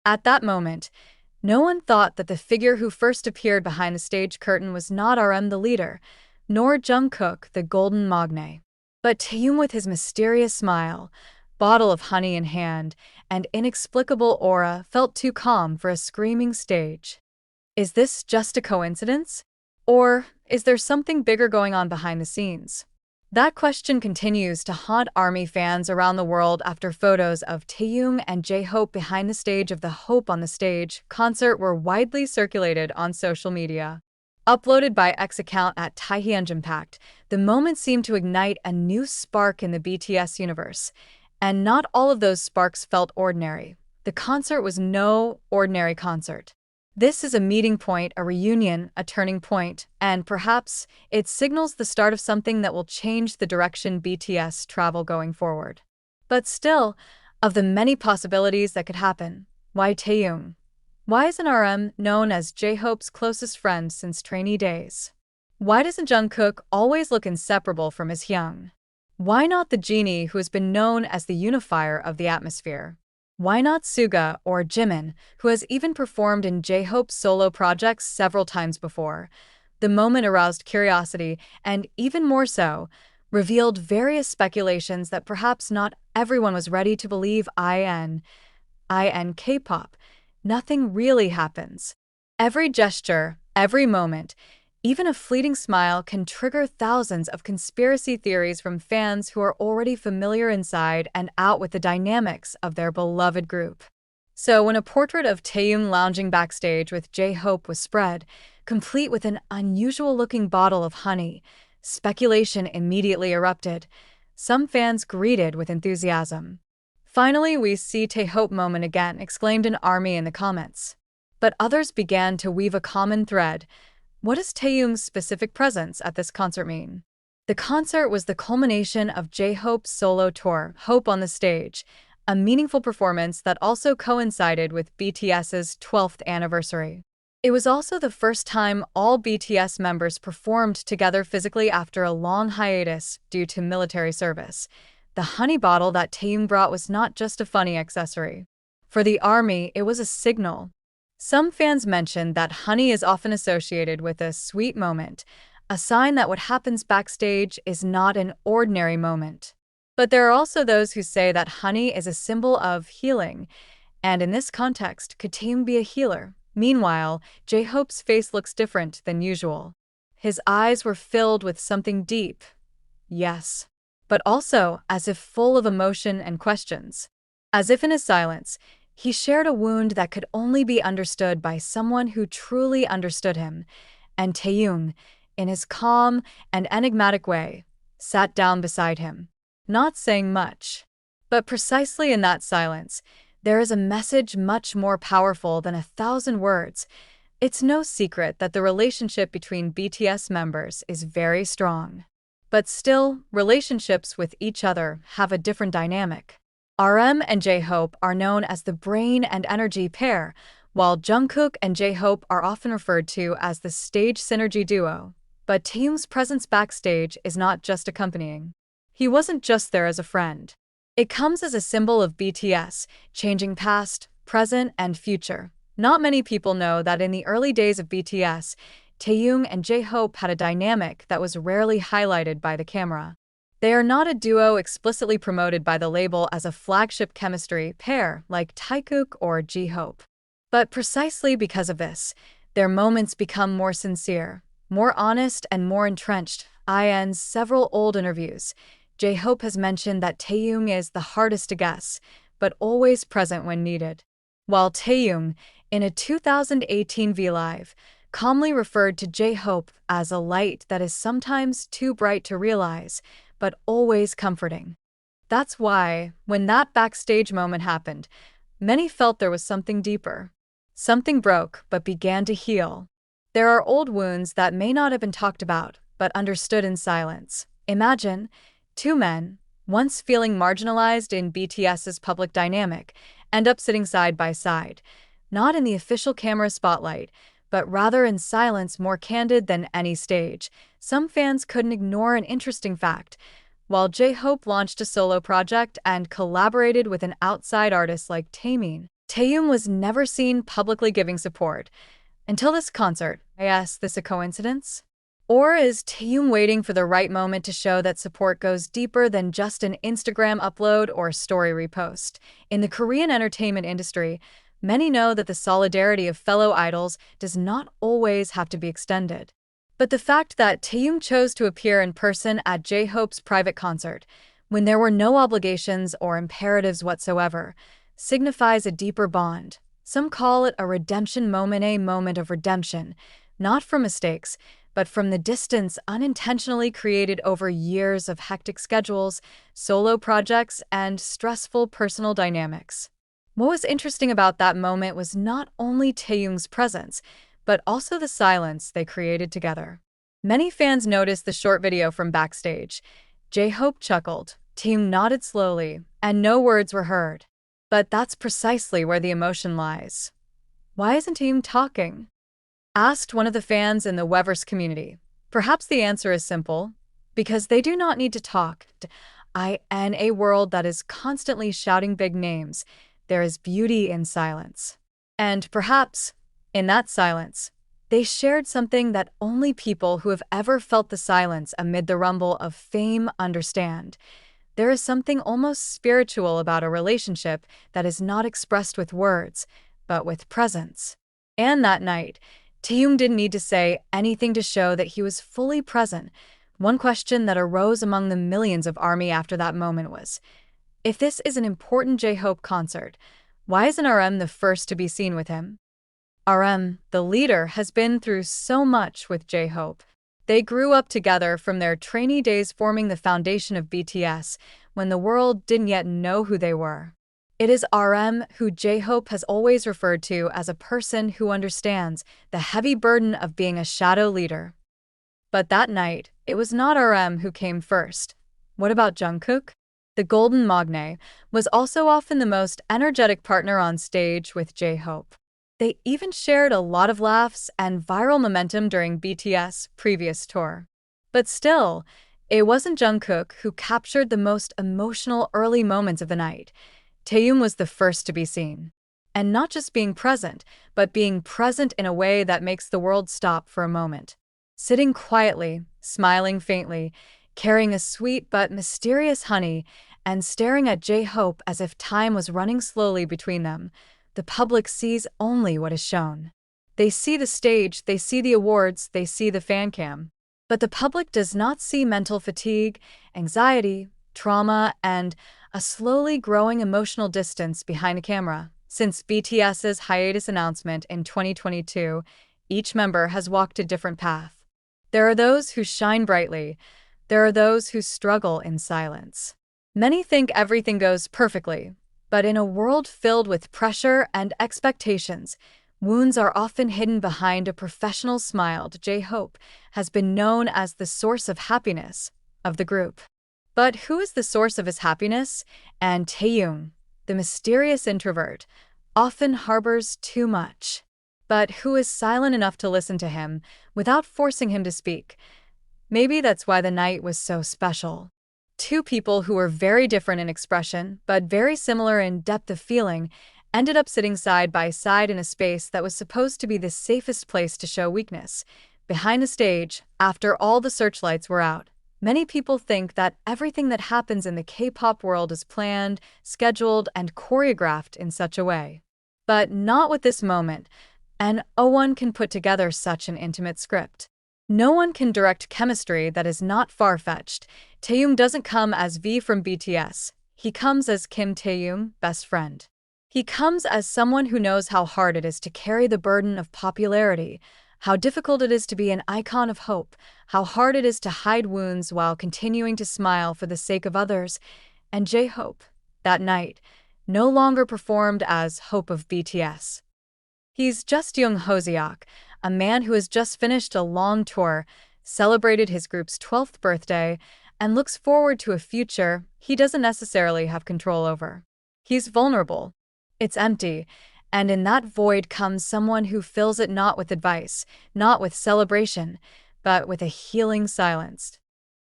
At that moment, no one thought that the figure who first appeared behind the stage curtain was not RM the leader, nor Jungkook the golden magne. But Taehyung with his mysterious smile, bottle of honey in hand, and inexplicable aura felt too calm for a screaming stage. Is this just a coincidence? Or is there something bigger going on behind the scenes? That question continues to haunt ARMY fans around the world after photos of Taehyung and J-Hope behind the stage of the Hope on the Stage concert were widely circulated on social media. Uploaded by X account at Taehyung Impact, the moment seemed to ignite a new spark in the BTS universe. And not all of those sparks felt ordinary. The concert was no ordinary concert. This is a meeting point, a reunion, a turning point, and perhaps it signals the start of something that will change the direction BTS travel going forward. But still, of the many possibilities that could happen, why Taehyung? Why isn't RM known as J-Hope's closest friend since trainee days? Why doesn't Jungkook always look inseparable from his Hyung? Why not the genie who has been known as the unifier of the atmosphere? Why not Suga or Jimin, who has even performed in J-Hope's solo projects several times before? The moment aroused curiosity and, even more so, revealed various speculations that perhaps not everyone was ready to believe. In K-pop, nothing really happens. Every gesture, every moment, even a fleeting smile can trigger thousands of conspiracy theories from fans who are already familiar inside and out with the dynamics of their beloved group. So when a portrait of Taehyung lounging backstage with J-Hope was spread, complete with an unusual-looking bottle of honey, speculation immediately erupted. Some fans greeted with enthusiasm. "Finally, we see Taehyung moment again," exclaimed an army in the comments. But others began to weave a common thread. What does Taehyung's specific presence at this concert mean? The concert was the culmination of J-Hope's solo tour, Hope on the Stage, a meaningful performance that also coincided with BTS's 12th anniversary. It was also the first time all BTS members performed together physically after a long hiatus due to military service. The honey bottle that Taehyung brought was not just a funny accessory. For the ARMY, it was a signal. Some fans mentioned that honey is often associated with a sweet moment, a sign that what happens backstage is not an ordinary moment. But there are also those who say that honey is a symbol of healing, and in this context, could Taehyung be a healer? Meanwhile, J-Hope's face looks different than usual. His eyes were filled with something deep, yes, but also as if full of emotion and questions. As if in his silence, he shared a wound that could only be understood by someone who truly understood him, and Taehyung, in his calm and enigmatic way, sat down beside him, not saying much. But precisely in that silence, there is a message much more powerful than 1,000 words. It's no secret that the relationship between BTS members is very strong. But still, relationships with each other have a different dynamic. RM and J-Hope are known as the brain and energy pair, while Jungkook and J-Hope are often referred to as the stage synergy duo. But Taehyung's presence backstage is not just accompanying. He wasn't just there as a friend. It comes as a symbol of BTS, changing past, present, and future. Not many people know that in the early days of BTS, Taehyung and J-Hope had a dynamic that was rarely highlighted by the camera. They are not a duo explicitly promoted by the label as a flagship chemistry pair like Taekook or J-Hope. But precisely because of this, their moments become more sincere, more honest, and more entrenched. In several old interviews, J-Hope has mentioned that Taehyung is the hardest to guess, but always present when needed. While Taehyung, in a 2018 V-Live, calmly referred to J-Hope as a light that is sometimes too bright to realize, but always comforting. That's why, when that backstage moment happened, many felt there was something deeper. Something broke but began to heal. There are old wounds that may not have been talked about, but understood in silence. Imagine two men, once feeling marginalized in BTS's public dynamic, end up sitting side by side, not in the official camera spotlight, but rather in silence more candid than any stage. Some fans couldn't ignore an interesting fact. While J-Hope launched a solo project and collaborated with an outside artist like Taemin, Taehyung was never seen publicly giving support until this concert. I asked, this a coincidence? Or is Taehyung waiting for the right moment to show that support goes deeper than just an Instagram upload or story repost? In the Korean entertainment industry, many know that the solidarity of fellow idols does not always have to be extended. But the fact that Taehyung chose to appear in person at J-Hope's private concert, when there were no obligations or imperatives whatsoever, signifies a deeper bond. Some call it a redemption moment, a moment of redemption, not from mistakes, but from the distance unintentionally created over years of hectic schedules, solo projects, and stressful personal dynamics. What was interesting about that moment was not only Taehyung's presence, but also the silence they created together. Many fans noticed the short video from backstage. J-Hope chuckled, Taehyung nodded slowly, and no words were heard. But that's precisely where the emotion lies. Why isn't Taehyung talking? Asked one of the fans in the Weverse community. Perhaps the answer is simple. Because they do not need to talk. In a world that is constantly shouting big names, there is beauty in silence. And perhaps, in that silence, they shared something that only people who have ever felt the silence amid the rumble of fame understand. There is something almost spiritual about a relationship that is not expressed with words, but with presence. And that night, Taehyung didn't need to say anything to show that he was fully present. One question that arose among the millions of ARMY after that moment was, if this is an important J-Hope concert, why isn't RM the first to be seen with him? RM, the leader, has been through so much with J-Hope. They grew up together from their trainee days, forming the foundation of BTS when the world didn't yet know who they were. It is RM who J-Hope has always referred to as a person who understands the heavy burden of being a shadow leader. But that night, it was not RM who came first. What about Jungkook? The Golden Magne was also often the most energetic partner on stage with J-Hope. They even shared a lot of laughs and viral momentum during BTS' previous tour. But still, it wasn't Jungkook who captured the most emotional early moments of the night. Taehyung was the first to be seen. And not just being present, but being present in a way that makes the world stop for a moment. Sitting quietly, smiling faintly, carrying a sweet but mysterious honey, and staring at J-Hope as if time was running slowly between them. The public sees only what is shown. They see the stage, they see the awards, they see the fan cam. But the public does not see mental fatigue, anxiety, trauma, and a slowly growing emotional distance behind a camera. Since BTS's hiatus announcement in 2022, each member has walked a different path. There are those who shine brightly. There are those who struggle in silence. Many think everything goes perfectly, but in a world filled with pressure and expectations, wounds are often hidden behind a professional smile. J-Hope has been known as the source of happiness of the group. But who is the source of his happiness? And Taehyung, the mysterious introvert, often harbors too much. But who is silent enough to listen to him without forcing him to speak? Maybe that's why the night was so special. Two people who were very different in expression, but very similar in depth of feeling, ended up sitting side by side in a space that was supposed to be the safest place to show weakness. Behind the stage, after all the searchlights were out, many people think that everything that happens in the K-pop world is planned, scheduled, and choreographed in such a way. But not with this moment, and no one can put together such an intimate script. No one can direct chemistry that is not far-fetched. Taehyung doesn't come as V from BTS. He comes as Kim Taehyung, best friend. He comes as someone who knows how hard it is to carry the burden of popularity, how difficult it is to be an icon of hope, how hard it is to hide wounds while continuing to smile for the sake of others. And J-Hope, that night, no longer performed as Hope of BTS. He's just Jung Hoseok, a man who has just finished a long tour, celebrated his group's 12th birthday, and looks forward to a future he doesn't necessarily have control over. He's vulnerable. It's empty, and in that void comes someone who fills it not with advice, not with celebration, but with a healing silence.